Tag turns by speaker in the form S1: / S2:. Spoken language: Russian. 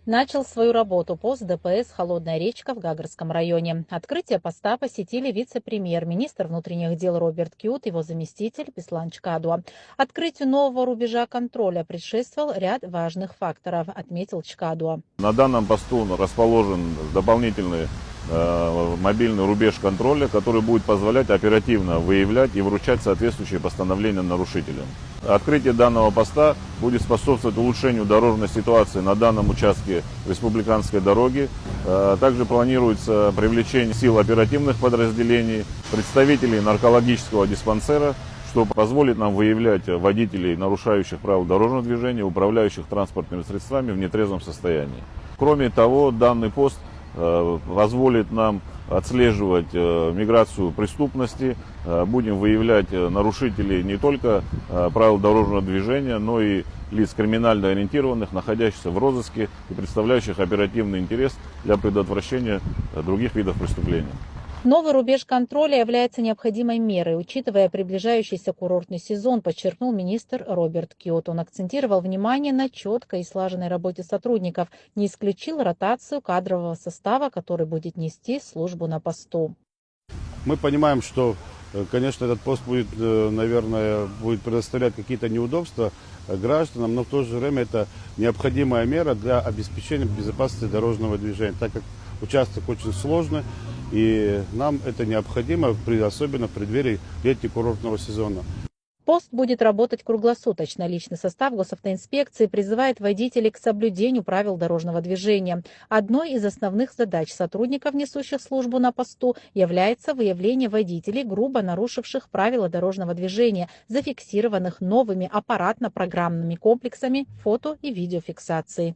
S1: Начал свою работу пост ДПС «Холодная речка» в Гагарском районе. Открытие поста посетили вице-премьер, министр внутренних дел Роберт Кют, его заместитель Беслан Чкадуа. Открытию нового рубежа контроля предшествовал ряд важных факторов, отметил Чкадуа.
S2: На данном посту расположен дополнительный мобильный рубеж контроля, который будет позволять оперативно выявлять и вручать соответствующие постановления нарушителям. Открытие данного поста будет способствовать улучшению дорожной ситуации на данном участке республиканской дороги. Также планируется привлечение сил оперативных подразделений, представителей наркологического диспансера, что позволит нам выявлять водителей, нарушающих правила дорожного движения, управляющих транспортными средствами в нетрезвом состоянии. Кроме того, данный пост позволит нам отслеживать миграцию преступности, будем выявлять нарушителей не только правил дорожного движения, но и лиц криминально ориентированных, находящихся в розыске и представляющих оперативный интерес для предотвращения других видов преступлений.
S1: Новый рубеж контроля является необходимой мерой, учитывая приближающийся курортный сезон, подчеркнул министр Роберт Кют. Он акцентировал внимание на четкой и слаженной работе сотрудников, не исключил ротацию кадрового состава, который будет нести службу на посту.
S3: Мы понимаем, что, конечно, этот пост будет, наверное, будет предоставлять какие-то неудобства гражданам, но в то же время это необходимая мера для обеспечения безопасности дорожного движения, так как участок очень сложный, и нам это необходимо, особенно в преддверии летнего-курортного сезона.
S1: Пост будет работать круглосуточно. Личный состав госавтоинспекции призывает водителей к соблюдению правил дорожного движения. Одной из основных задач сотрудников, несущих службу на посту, является выявление водителей, грубо нарушивших правила дорожного движения, зафиксированных новыми аппаратно-программными комплексами фото- и видеофиксации.